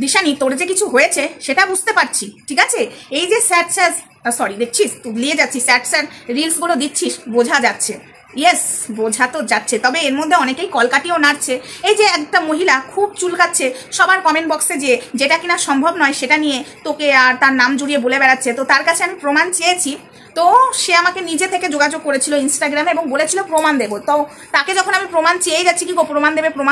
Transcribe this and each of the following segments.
দিশানি তোর যে কিছু হয়েছে সেটা বুঝতে পারছি, ঠিক আছে। এই যে স্যাড স্যাড সরি দেখছিস তুলিয়ে যাচ্ছিস, স্যাড স্যাড রিলসগুলো দিচ্ছিস, বোঝা যাচ্ছে। ইয়েস, বোঝা তো যাচ্ছে। তবে এর মধ্যে অনেকেই কলকাটিও নাড়ছে। এই যে একটা মহিলা খুব চুলকাচ্ছে সবার কমেন্ট বক্সে, যেটা কিনা সম্ভব নয় সেটা নিয়ে তোকে আর তার নাম জুড়িয়ে বলে বেড়াচ্ছে। তো তার কাছে আমি প্রমাণ চেয়েছি, তো সে আমাকে নিজে থেকে যোগাযোগ করেছিল ইনস্টাগ্রামে এবং বলেছিল প্রমাণ দেবো। তো তাকে যখন আমি প্রমাণ চেয়ে যাচ্ছি, কি গো প্রমাণ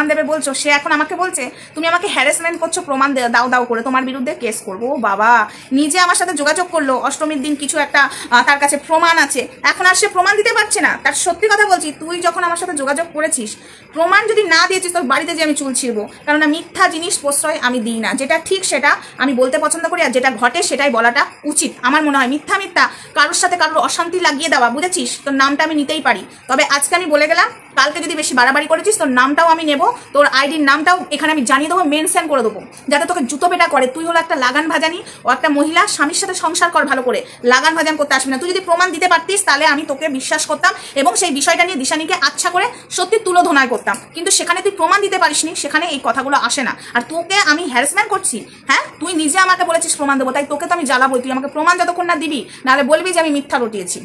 দেবে বলছো, সে এখন আমাকে বলছে তুমি আমাকে হ্যারাসমেন্ট করছো, প্রমাণ দাও দাও করে, তোমার বিরুদ্ধে কেস করবো। বাবা, নিজে আমার সাথে যোগাযোগ করলো, অষ্টমীর দিন কিছু একটা তার কাছে প্রমাণ আছে, এখন আর সে প্রমাণ দিতে পারছে না। তার সত্যি কথা বলছি, তুই যখন আমার সাথে যোগাযোগ করেছিস, প্রমাণ যদি না দিয়েছিস তোর বাড়িতে যে আমি চুল ছিঁড়বো। কেননা মিথ্যা জিনিস প্রশ্রয় আমি দিই না, যেটা ঠিক সেটা আমি বলতে পছন্দ করি, আর যেটা ঘটে সেটাই বলাটা উচিত আমার মনে হয়। মিথ্যা কারোর সাথে কারোর অশান্তি লাগিয়ে দেওয়া, বুঝেছিস, তোর নামটা আমি নিতেই পারি। তবে আজকে আমি বলে গেলাম, কালকে যদি বেশি বাড়াবাড়ি করেছিস তোর নামটাও আমি নেব, তোর আইডির নামটাও এখানে আমি জানিয়ে দেবো, মেনশন করে দেবো, যাতে তোকে জুতো পেটা করে। তুই হলো একটা লাগান ভাজানি, ও একটা মহিলা, স্বামীর সাথে সংসার কর ভালো করে, লাগান ভাজান করতে আসবি না। তুই যদি প্রমাণ দিতে পারতিস তাহলে আমি তোকে বিশ্বাস করতাম এবং সেই বিষয়টা নিয়ে দিশানিকে আচ্ছা করে সত্যি তুলোধনায় করতাম, কিন্তু সেখানে তুই প্রমাণ দিতে পারিসনি, সেখানে এই কথাগুলো আসে না। আর তোকে আমি হ্যারাসমেন্ট করছি? হ্যাঁ, তুই নিজে আমাকে বলেছিস প্রমাণ দেবো, তাই তোকে তো আমি জ্বালাবো। তুই আমাকে প্রমাণ যতক্ষণ না দিবি, নাহলে বলবি যে আমি মিথ্যা রটিয়েছি,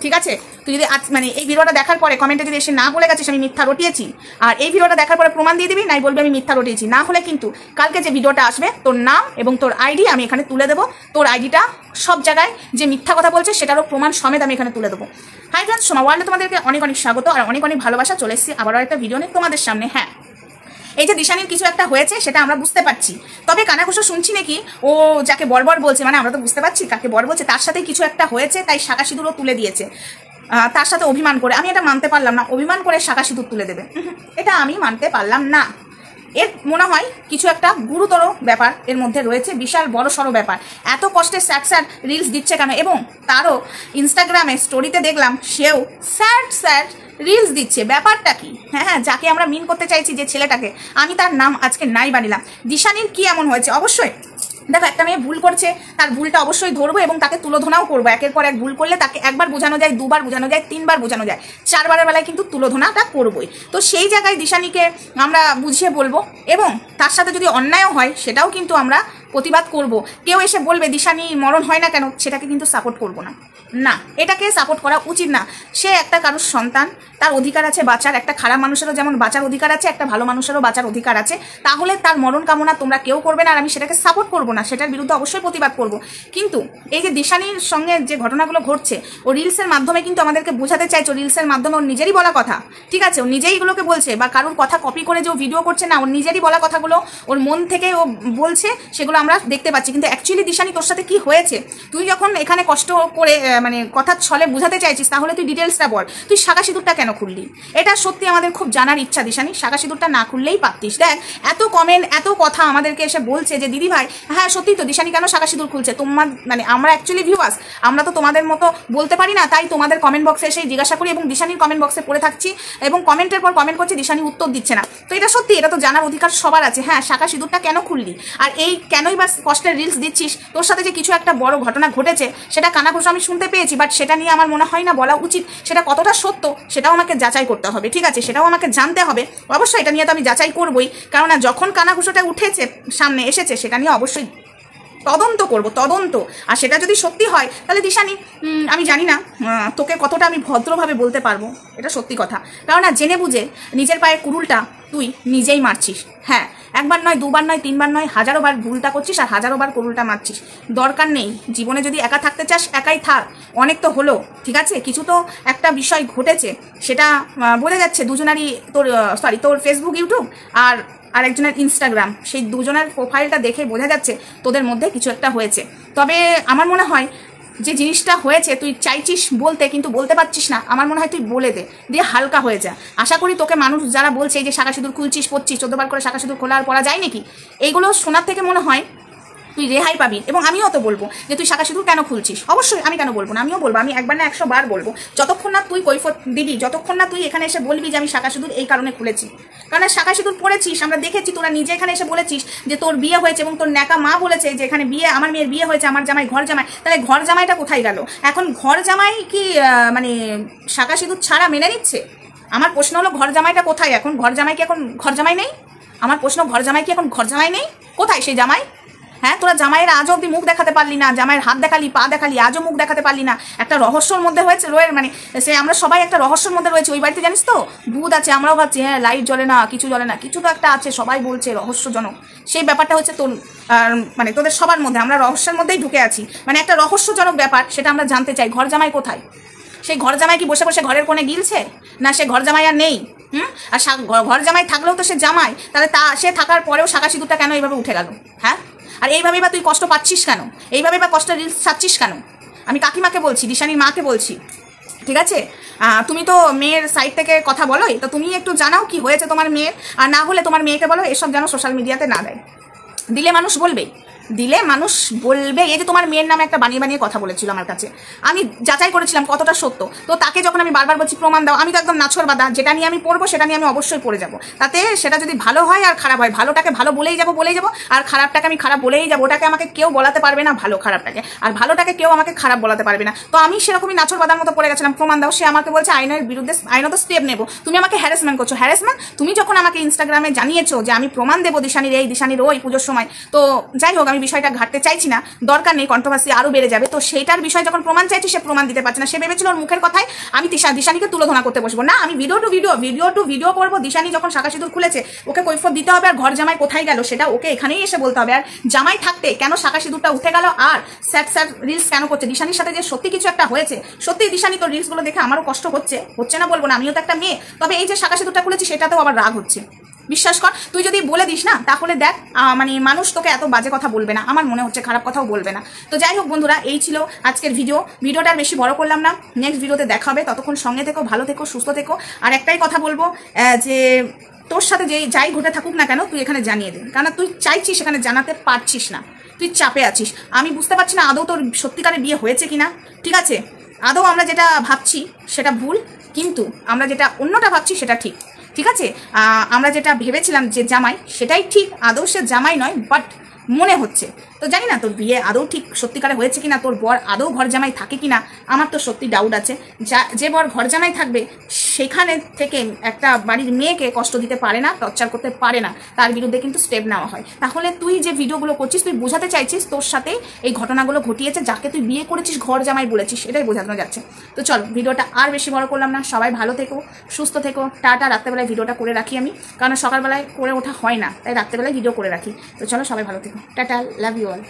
ঠিক আছে। তুই যদি মানে এই ভিডিওটা দেখার পরে কমেন্টে যদি এসে না বলে গেছিস আমি মিথ্যা রটিয়েছি, আর এই ভিডিওটা দেখার পরে প্রমাণ দিয়ে দিবি, নাই বলবি আমি মিথ্যা রটিয়েছি, না হলে কিন্তু কালকে যে ভিডিওটা আসবে তোর নাম এবং তোর আইডি আমি এখানে তুলে দেবো। তোর আইডিটা সব জায়গায় যে মিথ্যা কথা বলছে সেটারও প্রমাণ সমেত আমি এখানে তুলে দেবো। হাই ফ্রেন্ডস, সোমা ওয়ার্ল্ডে তোমাদেরকে অনেক অনেক স্বাগত আর অনেক অনেক ভালোবাসা। চলে এসেছি আবারও একটা ভিডিও নিয়ে তোমাদের সামনে। হ্যাঁ, এই যে দিশানির কিছু একটা হয়েছে সেটা আমরা বুঝতে পারছি, তবে কানাঘুষো শুনছি নাকি ও যাকে বরবর বলছে, মানে আমরা তো বুঝতে পারছি কাকে বর বলছে, তার সাথে কিছু একটা হয়েছে, তাই শাঁখা সিঁদুরও তুলে দিয়েছে তার সাথে অভিমান করে। আমি এটা মানতে পারলাম না, অভিমান করে শাঁখা সিঁদুর তুলে দেবে, এটা আমি মানতে পারলাম না। এর মনে হয় কিছু একটা গুরুতর ব্যাপার এর মধ্যে রয়েছে, বিশাল বড় সড়ো ব্যাপার। এত কষ্টে স্যাড স্যাড রিলস দিচ্ছে কেন? এবং তারও ইনস্টাগ্রামে স্টোরিতে দেখলাম সেও স্যাড স্যাড রিলস দিচ্ছে, ব্যাপারটা কি? হ্যাঁ, যাকে আমরা মিন করতে চাইছি যে ছেলেটাকে, আমি তার নাম আজকে নাই বানিলাম। দিশানির কি এমন হয়েছে? অবশ্যই দেখো, একটা মেয়ে ভুল করছে, তার ভুলটা অবশ্যই ধরবো এবং তাকে তুলোধনাও করবো। একের পর এক ভুল করলে তাকে একবার বোঝানো যায়, দুবার বোঝানো যায়, তিনবার বোঝানো যায়, চারবারের বেলায় কিন্তু তুলোধনাটা করবোই। তো সেই জায়গায় দিশানিকে আমরা বুঝিয়ে বলবো এবং তার সাথে যদি অন্যায়ও হয় সেটাও কিন্তু আমরা প্রতিবাদ করব। কেউ এসে বলবে দিশানি মরণ হয় না কেন, সেটাকে কিন্তু সাপোর্ট করব না, না, এটাকে সাপোর্ট করা উচিত না। সে একটা কারোর সন্তান, তার অধিকার আছে বাঁচার। একটা খারাপ মানুষেরও যেমন বাঁচার অধিকার আছে, একটা ভালো মানুষেরও বাঁচার অধিকার আছে। তাহলে তার মরণ কামনা তোমরা কেউ করবে না, আর আমি সেটাকে সাপোর্ট করব না, সেটার বিরুদ্ধে অবশ্যই প্রতিবাদ করব। কিন্তু এই যে দিশানির সঙ্গে যে ঘটনাগুলো ঘটছে, ও রিলসের মাধ্যমে কিন্তু আমাদেরকে বোঝাতে চাইছে, রিলসের মাধ্যমে ওর নিজেরই বলা কথা, ঠিক আছে, ও নিজেই এগুলোকে বলছে, বা কারোর কথা কপি করে যে ও ভিডিও করছে না, ওর নিজেরই বলা কথাগুলো ওর মন থেকে ও বলছে, সেগুলো আমরা দেখতে পাচ্ছি। কিন্তু অ্যাকচুয়ালি দিশানি তোর সাথে কি হয়েছে তুই যখন এখানে কষ্ট করে মানে কথার ছলে বোঝাতে চাইছিস, তাহলে তুই ডিটেলসটা বল। তুই শাঁখা সিঁদুরটা কেন খুললি? এটা সত্যি আমাদের খুব জানার ইচ্ছা দিশানি। শাঁখা সিঁদুরটা না খুললেই পারতিস। দেখ, এত কমেন্ট এত কথা আমাদেরকে এসে বলছে যে দিদি ভাই হ্যাঁ সত্যি তো দিশানি কেন শাঁখা সিঁদুর খুলছে। তোমার মানে আমরা অ্যাকচুয়ালি ভিউয়ার্স, আমরা তো তোমাদের মতো বলতে পারি না, তাই তোমাদের কমেন্ট বক্সে এসে জিজ্ঞাসা করি এবং দিশানির কমেন্ট বক্সে পড়ে থাকছি এবং কমেন্টের পর কমেন্ট করছি, দিশানি উত্তর দিচ্ছে না। তো এটা সত্যি, এটা তো জানার অধিকার সবার আছে। হ্যাঁ, শাঁখা সিঁদুরটা কেন খুললি আর এই কেনই বা কষ্টের রিলস দিচ্ছিস? তোর সাথে যে কিছু একটা বড় ঘটনা ঘটেছে সেটা কানাঘুষো আমি শুনতে পেয়েছি, বাট সেটা নিয়ে আমার মনে হয় না বলা উচিত। সেটা কতটা সত্য সেটাও আমাকে যাচাই করতে হবে, ঠিক আছে, সেটাও আমাকে জানতে হবে। অবশ্যই এটা নিয়ে তো আমি যাচাই করবই, কেননা যখন কানাঘুষোটা উঠেছে সামনে এসেছে সেটা নিয়ে অবশ্যই তদন্ত করব, তদন্ত। আর সেটা যদি সত্যি হয় তাহলে দিশানি আমি জানি না তোকে কতটা আমি ভদ্রভাবে বলতে পারবো, এটা সত্যি কথা। কারণ জেনে বুঝে নিজের পায়ে কুড়ুলটা তুই নিজেই মারছিস। হ্যাঁ, একবার নয়, দুবার নয়, তিনবার নয়, হাজারো বার ভুলটা করছিস আর হাজারো বার কুড়ুলটা মারছিস। দরকার নেই, জীবনে যদি একা থাকতে চাস একাই থাক, অনেক তো হলো, ঠিক আছে, কিছু তো একটা বিষয় ঘটেছে, সেটা বোঝা যাচ্ছে দুজনারই। তোর ফেসবুক, ইউটিউব আর একজনের ইনস্টাগ্রাম, সেই দুজনের প্রোফাইলটা দেখে বোঝা যাচ্ছে তোদের মধ্যে কিছু একটা হয়েছে। তবে আমার মনে হয় যে জিনিসটা হয়েছে তুই চাইছিস বলতে, কিন্তু বলতে পারছিস না, আমার মনে হয় তুই বলে দে, দিয়ে হালকা হয়ে যা। আশা করি তোকে মানুষ যারা বলছে এই যে শাঁখা সিঁদুর খুলছিস, পড়ছিস, 14 বার করে শাঁখা সিঁদুর খোলা আর পড়া যায় নাকি, এইগুলো শোনার থেকে মনে হয় তুই রেহাই পাবি। এবং আমিও তো বলবো যে তুই শাঁখা সিঁদুর কেন খুলছিস, অবশ্যই আমি কেন বলবো না, আমিও বলবো, আমি একবার না 100 বার বলবো, যতক্ষণ না তুই কৈফিয়ত দিবি, যতক্ষণ না তুই এখানে এসে বলবি যে আমি শাঁখা সিঁদুর এই কারণে খুলেছি। কারণ শাঁখা সিঁদুর পড়েছিস, আমরা দেখেছি, তোরা নিজে এখানে এসে বলেছিস যে তোর বিয়ে হয়েছে এবং তোর ন্যাকা মা বলেছে যে এখানে বিয়ে, আমার মেয়ের বিয়ে হয়েছে, আমার জামাই ঘর জামাই। তাহলে ঘর জামাইটা কোথায় গেল? এখন ঘর জামাই কি মানে শাঁখা সিঁদুর ছাড়া মেনে নিচ্ছে? আমার প্রশ্ন হলো ঘর জামাইটা কোথায় এখন? ঘর জামাই কি এখন ঘর জামাই নেই? আমার প্রশ্ন, ঘর জামাই কি এখন ঘর জামাই নেই? কোথায় সেই জামাই? হ্যাঁ, তোরা জামাইয়ের আজও অব্দি মুখ দেখাতে পারলি না, জামাইয়ের হাত দেখালি, পা দেখালি, আজও মুখ দেখাতে পারলি না। একটা রহস্যর মধ্যে হয়েছে মানে সে আমরা সবাই একটা রহস্যর মধ্যে রয়েছে ওই বাড়িতে, জানিস তো? ভূত আছে, আমরাও ভাবছি হ্যাঁ লাইট জ্বলে না, কিছু জ্বলে না, কিছু তো একটা আছে, সবাই বলছে রহস্যজনক। সেই ব্যাপারটা হচ্ছে তোর মানে তোদের সবার মধ্যে, আমরা রহস্যের মধ্যেই ঢুকে আছি, মানে একটা রহস্যজনক ব্যাপার, সেটা আমরা জানতে চাই। ঘর জামাই কোথায়? সেই ঘর জামাই কি বসে বসে ঘরের কোণে গিলছে? না সে ঘর জামাই আর নেই? আর ঘর জামাই থাকলেও তো সে জামাই, তাহলে সে থাকার পরেও শাঁখা সিঁদুরটা কেন এইভাবে উঠে গেল? হ্যাঁ, আর এইভাবেই বা তুই কষ্ট পাচ্ছিস কেন? এইভাবেই বা কষ্ট রিলস ছাড়ছিস কেন? আমি কাকিমাকে বলছি, দিশানির মাকে বলছি, ঠিক আছে? তুমি তো মেয়ের সাইড থেকে কথা বলোই, তো তুমি একটু জানাও কি হয়েছে তোমার মেয়ের, আর না হলে তোমার মেয়েকে বলো এসব যেন সোশ্যাল মিডিয়াতে না দেয়। দিলে মানুষ বলবে, এই যে তোমার মেয়ের নামে একটা বানিয়ে কথা বলেছিল আমার কাছে, আমি যাচাই করেছিলাম কতটা সত্য। তো তাকে যখন আমি বারবার বলছি প্রমাণ দাও, আমি তো একদম নাছর বাদা, যেটা নিয়ে আমি পড়বো সেটা নিয়ে আমি অবশ্যই পড়ে যাবো। তাতে সেটা যদি ভালো হয় আর খারাপ হয়, ভালোটাকে ভালো বলেই যাবো, আর খারাপটাকে আমি খারাপ বলেই যাবো। ওটাকে আমাকে কেউ বলাতে পারবে না ভালো খারাপটাকে, আর ভালোটাকে কেউ আমাকে খারাপ বলাতে পারবে না। তো আমি সেরকমই নাছর বাদার মতো পড়ে গেছিলাম, প্রমাণ দাও। সে আমাকে বলছে আইনের বিরুদ্ধে আইনত স্টেপ নেবো। তুমি আমাকে হ্যারাসমেন্ট করছো। হ্যারাসমেন্ট তুমি যখন আমাকে ইনস্টাগ্রামে জানিয়েছো যে আমি প্রমাণ দেবো দিশানির ওই পুজোর সময়, তো যাই হোক আমি বিষয়টা ঘাটতে চাইছি না, দরকার নেই, কন্ট্রোভার্সি আরো বেড়ে যাবে। তো সেইটার বিষয় যখন প্রমাণ চাইছি, সে প্রমাণ দিতে পারছে না। সে ভেবেছিল ওর মুখের কথায় আমি দিশানিকে তুলোধনা করতে বসবো। না, আমি ভিডিও টু ভিডিও করবো। দিশানি যখন শাঁখা সিঁদুর খুলেছে ওকে কৈফিয়ত দিতে হবে, আর ঘর জামাই কোথায় গেল সেটা ওকে এখানেই এসে বলতে হবে। আর জামাই থাকতে কেন শাঁখা সিঁদুরটা উঠে গেল, আর স্যাড রিলস কেন করছে? দিশানির সাথে যে সত্যি কিছু একটা হয়েছে, সত্যি দিশানি তোর রিলস গুলো দেখে আমারও কষ্ট হচ্ছে না বলবো না, আমিও তো একটা মেয়ে। তবে এই যে শাঁখা সিঁদুরটা খুলেছি সেটাতেও আবার রাগ হচ্ছে। বিশ্বাস কর, তুই যদি বলে দিস না তাহলে দেখ মানে মানুষ তোকে এত বাজে কথা বলবে না, আমার মনে হচ্ছে খারাপ কথাও বলবে না। তো যাই হোক বন্ধুরা, এই ছিল আজকের ভিডিওটা আর বেশি বড় করলাম না। নেক্সট ভিডিওতে দেখা হবে, ততক্ষণ সঙ্গে থেকো, ভালো থেকো, সুস্থ থেকো। আর একটাই কথা বলবো যে তোর সাথে যাই ঘটে থাকুক না কেন তুই এখানে জানিয়ে দে, কারণ তুই চাইছিস সেখানে জানাতে পারছিস না, তুই চাপে আছিস। আমি বুঝতে পারছি না আদৌ তোর সত্যিকারে বিয়ে হয়েছে কিনা। ঠিক আছে, আদৌ আমরা যেটা ভাবছি সেটা ভুল, কিন্তু আমরা যেটা অন্যটা ভাবছি সেটা ঠিক। ঠিক আছে, আমরা যেটা ভেবেছিলাম যে জামাই, সেটাই ঠিক, আদৌ সে জামাই নয়, বাট মনে হচ্ছে। তো জানি না তোর বিয়ে আদৌ ঠিক সত্যিকারে হয়েছে কিনা, তোর বর আদৌ ঘর জামাই থাকে কিনা, আমার তো সত্যি ডাউট আছে। যে বর ঘর জামাই থাকবে সেখানে থেকে একটা বাড়ির মেয়েকে কষ্ট দিতে পারে না, টর্চার করতে পারে না, তার বিরুদ্ধে কিন্তু স্টেপ নেওয়া হয়। তাহলে তুই যে ভিডিওগুলো করছিস, তুই বোঝাতে চাইছিস তোর সাথে এই ঘটনাগুলো ঘটিয়েছে, যাকে তুই বিয়ে করেছিস ঘর জামাই বলেছিস, এটাই বোঝানো যাচ্ছে। তো চলো, ভিডিওটা আর বেশি বড় করলাম না, সবাই ভালো থেকো, সুস্থ থেকো, টাটা। রাত্রেবেলায় ভিডিওটা করে রাখি আমি, কারণ সকালবেলায় করে ওঠা হয় না, তাই রাত্রেবেলায় ভিডিও করে রাখি। তো চলো, সবাই ভালো থেকো, টাটা, লাভ ইউ অল।